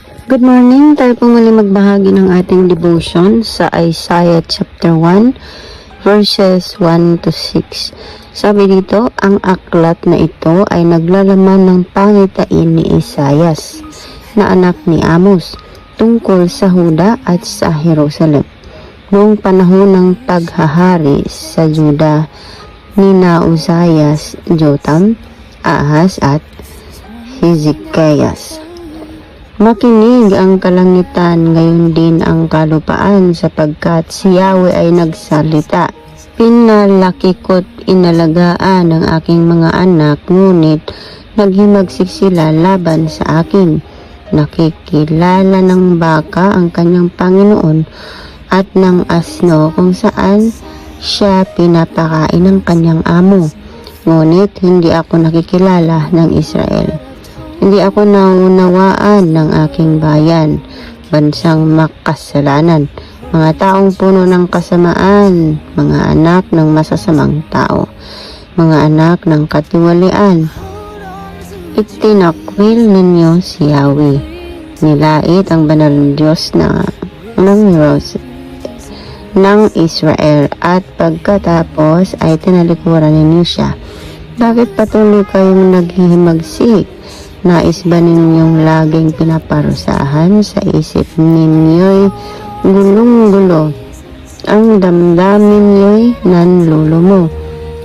Good morning, tayo po muli magbahagi ng ating devotion sa Isaiah chapter 1 verses 1 to 6. Sabi dito, ang aklat na ito ay naglalaman ng pangitain ni Isaias na anak ni Amos tungkol sa Huda at sa Jerusalem. Noong panahon ng paghahari sa Juda ni Uzzias, Jotham, Ahaz at Hezekias. Makinig ang kalangitan, ngayon din ang kalupaan, sapagkat si Yahweh ay nagsalita. Pinalaki ko't inalagaan ng aking mga anak, ngunit naghimagsik sila laban sa akin. Nakikilala ng baka ang kanyang Panginoon at ng asno kung saan siya pinapakain ng kanyang amo. Ngunit hindi ako nakikilala ng Israel. Hindi ako naunawaan ng aking bayan, bansang makasalanan, mga taong puno ng kasamaan, mga anak ng masasamang tao, mga anak ng katiwalian. Itinakwil ninyo si Yahweh, nilait ang banal ng Diyos ng Israel, at pagkatapos ay tinalikuran ninyo siya. Bakit patuloy kayong naghihimagsik? Nais ba ninyong laging pinaparusahan? Sa isip ninyo'y gulong-gulo, ang damdamin niyo'y nanlulumo.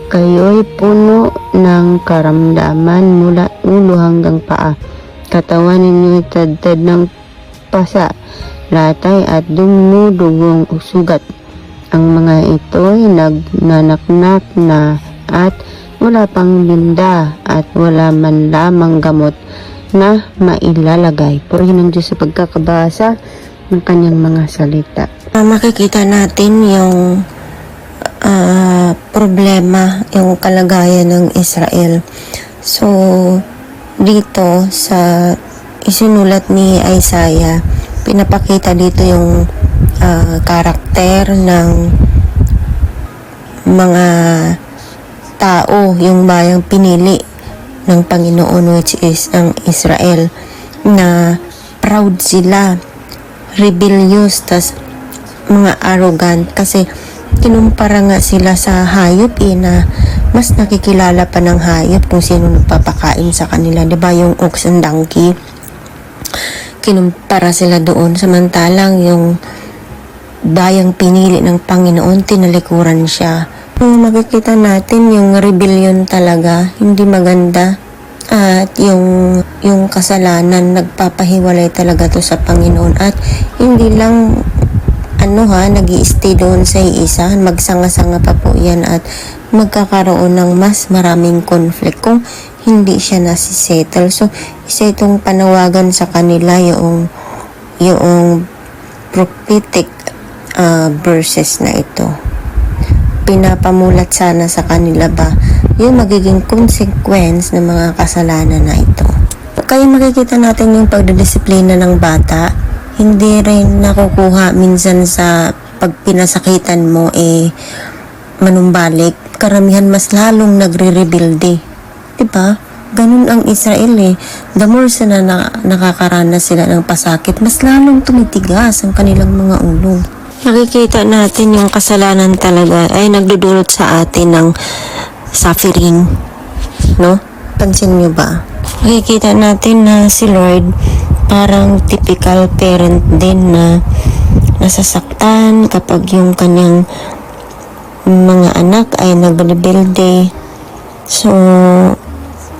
Kayo'y puno ng karamdaman mula ulo hanggang paa. Katawan ninyo'y tad-tad ng pasa, latay at dumudugong sugat. Ang mga ito'y nagnanaknak na at wala pang binda at wala man lamang gamot na mailalagay. Purihin ng Diyos sa pagkakabasa ng kanyang mga salita. Makikita natin yung problema, yung kalagayan ng Israel. So, dito sa isinulat ni Isaiah, pinapakita dito yung karakter ng mga tao, yung bayang pinili ng Panginoon, which is ang Israel, na proud sila, rebellious, tas mga arrogant, kasi kinumpara nga sila sa hayop na mas nakikilala pa ng hayop kung sino nagpapakain sa kanila, diba? Yung ox and donkey, kinumpara sila doon, samantalang yung bayang pinili ng Panginoon, tinalikuran siya. Makikita natin yung rebellion talaga, hindi maganda. At yung kasalanan, nagpapahiwalay talaga to sa Panginoon. At hindi lang nag-i-stay doon sa isa, magsanga-sanga pa po yan at magkakaroon ng mas maraming conflict kung hindi siya nasisettle. So, isa itong panawagan sa kanila, yung prophetic verses na ito. Pinapamulat sana sa kanila ba yung magiging consequence ng mga kasalanan na ito. Kaya makikita natin yung pagdidisiplina ng bata, hindi rin nakukuha minsan sa pag pinasakitan mo manumbalik. Karamihan mas lalong nagre-rebuilde, diba? Ganun ang Israel The more sila nakakaranas sila ng pasakit, mas lalong tumitigas ang kanilang mga ulo. Nakikita natin yung kasalanan talaga ay nagdudulot sa atin ng suffering, no? Pansin nyo ba? Nakikita natin na si Lord parang typical parent din na nasasaktan kapag yung kanyang mga anak ay nagrebelde. So,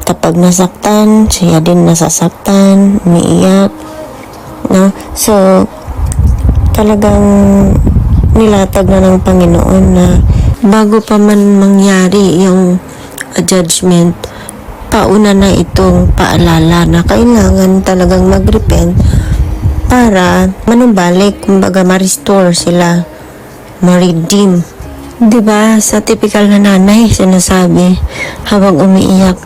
kapag nasaktan, siya din nasasaktan, umiiyak, no? So, talagang nilatag na ng Panginoon na bago pa man mangyari yung judgment, pauna na itong paalala na kailangan talagang mag-repent para manumbalik, kumbaga ma-restore sila, ma-redeem. Diba, sa typical na nanay, sinasabi habang umiiyak,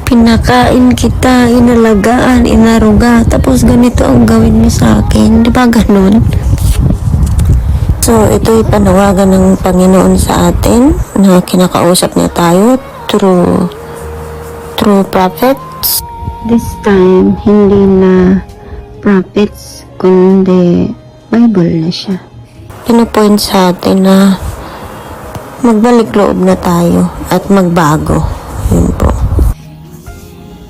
pinakain kita, inalagaan, inaruga, tapos ganito ang gawin mo sa akin. Di ba ganun? So, ito'y panawagan ng Panginoon sa atin na kinakausap niya tayo through prophets. This time, hindi na prophets, kundi Bible na siya. Pinapoint sa atin na magbalik loob na tayo at magbago. Yun po.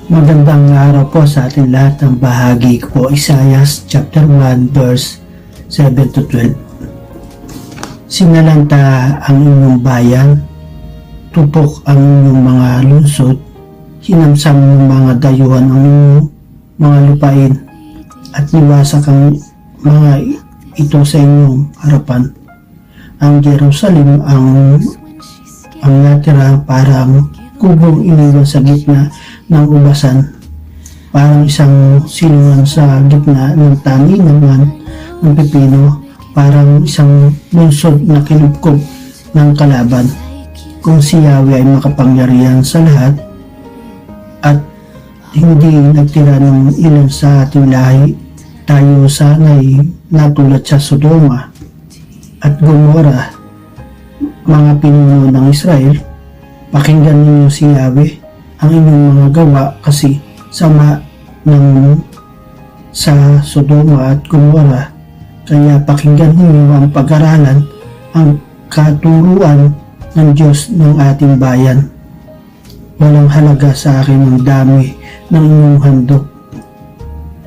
Magandang araw po sa ating lahat. Ang bahagi ko po, Isaiah chapter 1 verse 7 to 12. Sinalanta ang inyong bayan, tupok ang inyong mga lungsod, hinamsam ng mga dayuhan ang inyong mga lupain, at niwasak ang mga ito sa inyong harapan. Ang Jerusalem ang natira parang kubong iniwan sa gitna ng ubasan, parang isang silungan sa gitna ng taningan ng pipino, parang isang lungsod na kinubkob ng kalaban. Kung si Yahweh ay makapangyarihan sa lahat at hindi nagtira ng ilan sa ating lahi, tayo sana'y natulad sa Sodoma at Gomora. Mga pinuno ng Israel, pakinggan ninyo si Yahweh, ang inyong mga gawa kasi sama ng sa Sodoma at Gomora. Kaya pakinggan ninyo ang pag-aralan, ang katuruan ng Diyos ng ating bayan. Walang halaga sa akin ang dami ng inyong handog.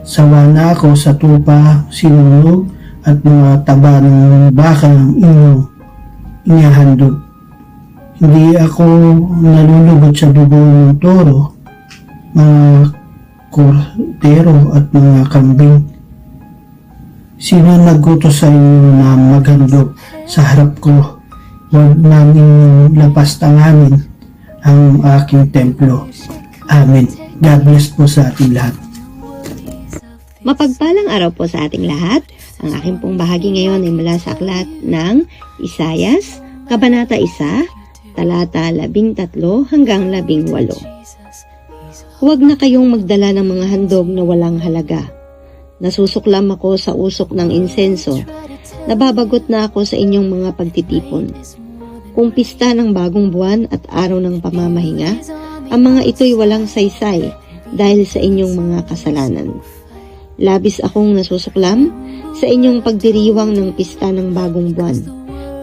Sawa na ako sa tupa, sinunog at mga taba ng baka ng inyong inihandog. Hindi ako nalulugod sa dugo ng toro, mga kordero at mga kambing. Sino naggutos sa inyo na maghandog sa harap ko? Huwag namin lapastanganin ang aking templo. Amen. God bless po sa ating lahat. Mapagpalang araw po sa ating lahat. Ang aking pong bahagi ngayon ay mula sa aklat ng Isayas, Kabanata 1, talata 13 hanggang 18. Huwag na kayong magdala ng mga handog na walang halaga. Nasusuklam ako sa usok ng insenso. Nababagot na ako sa inyong mga pagtitipon. Kung pista ng bagong buwan at araw ng pamamahinga, ang mga ito'y walang saysay dahil sa inyong mga kasalanan. Labis akong nasusuklam sa inyong pagdiriwang ng pista ng bagong buwan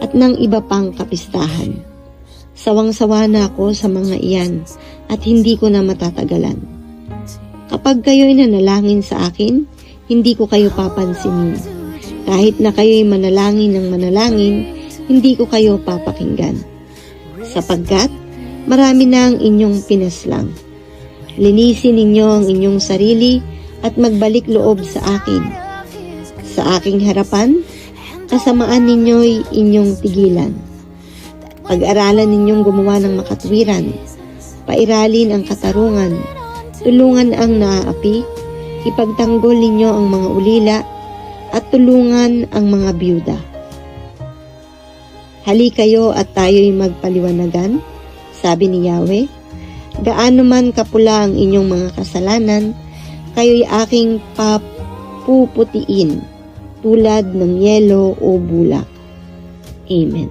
at ng iba pang kapistahan. Sawang-sawa na ako sa mga iyan at hindi ko na matatagalan. Kapag kayo'y nanalangin sa akin, hindi ko kayo papansinin. Kahit na kayo'y manalangin ng manalangin, hindi ko kayo papakinggan. Sapagkat marami na ang inyong pinaslang. Linisin ninyo ang inyong sarili at magbalik loob sa akin. Sa aking harapan, kasamaan ninyo'y inyong tigilan. Pag-aralan ninyong gumawa ng makatwiran, pairalin ang katarungan, tulungan ang naaapi, ipagtanggol ninyo ang mga ulila, at tulungan ang mga byuda. Hali kayo at tayo'y magpaliwanagan, sabi ni Yahweh. Gaano man kapula ang inyong mga kasalanan, kayo'y aking papuputiin, tulad ng yelo o bulak. Amen.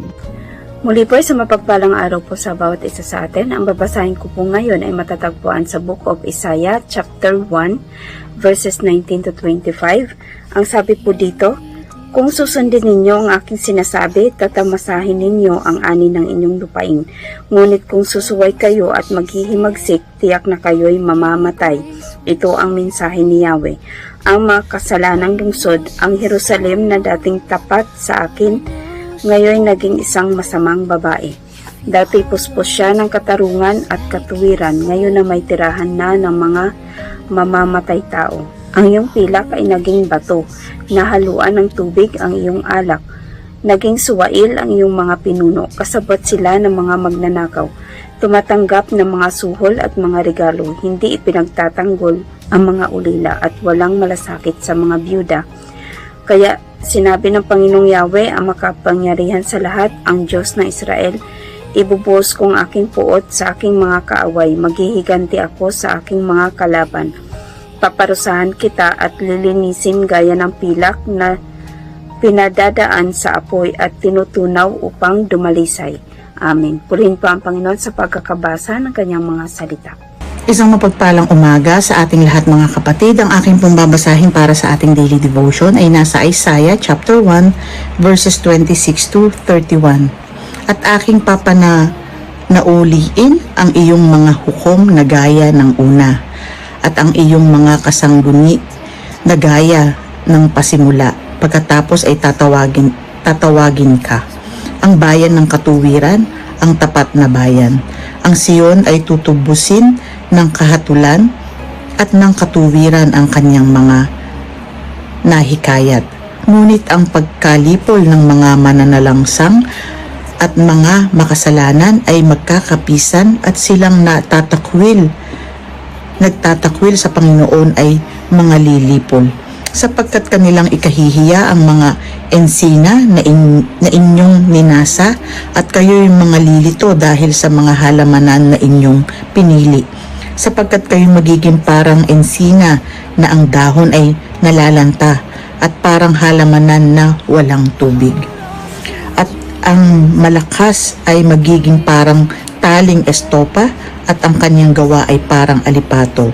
Muli po sa mapagpalang araw po sa bawat isa sa atin. Ang babasahin ko po ngayon ay matatagpuan sa Book of Isaiah chapter 1 verses 19 to 25. Ang sabi po dito, kung susundin ninyo ang aking sinasabi, tatamasahin ninyo ang ani ng inyong lupain. Ngunit kung susuway kayo at maghihimagsik, tiyak na kayo'y mamamatay. Ito ang mensahe ni Yahweh. Ang mga kasalanang lungsod, ang Jerusalem na dating tapat sa akin, ngayon naging isang masamang babae. Dati puspos siya ng katarungan at katuwiran, ngayon na may tirahan na ng mga mamamatay tao. Ang iyong pilak ay naging bato, nahaluan ng tubig ang iyong alak. Naging suwail ang iyong mga pinuno, kasabot sila ng mga magnanakaw. Tumatanggap ng mga suhol at mga regalo, hindi ipinagtatanggol ang mga ulila at walang malasakit sa mga byuda. Kaya sinabi ng Panginoong Yahweh, ang makapangyarihan sa lahat, ang Diyos ng Israel, ibubuhos kong aking puot sa aking mga kaaway, maghihiganti ako sa aking mga kalaban. Paparusahan kita at lilinisin gaya ng pilak na pinadadaan sa apoy at tinutunaw upang dumalisay. Amen. Purihin po ang Panginoon sa pagkakabasa ng kanyang mga salita. Isang mapagpalang umaga sa ating lahat mga kapatid. Ang aking pong babasahin para sa ating daily devotion ay nasa Isaiah chapter 1 verses 26 to 31. At aking nauliin ang iyong mga hukom na gaya ng una at ang iyong mga kasangguni na gaya ng pasimula. Pagkatapos ay tatawagin ka. Ang bayan ng katuwiran, ang tapat na bayan. Ang Siyon ay tutubusin ng kahatulan at ng katuwiran ang kanyang mga nahikayat. Ngunit ang pagkalipol ng mga mananalangsang at mga makasalanan ay magkakapisan at silang nagtatakwil sa Panginoon ay mga lilipol. Sapagkat kanilang ikahihiya ang mga ensina na inyong ninasa at kayo'y mga lilito dahil sa mga halamanan na inyong pinili. Sapagkat kayo magiging parang ensina na ang dahon ay nalalanta at parang halamanan na walang tubig. At ang malakas ay magiging parang taling estopa at ang kanyang gawa ay parang alipato.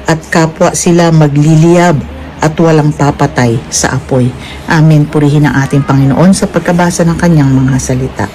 At kapwa sila magliliyab at walang papatay sa apoy. Amen. Purihin ang ating Panginoon sa pagkabasa ng kanyang mga salita.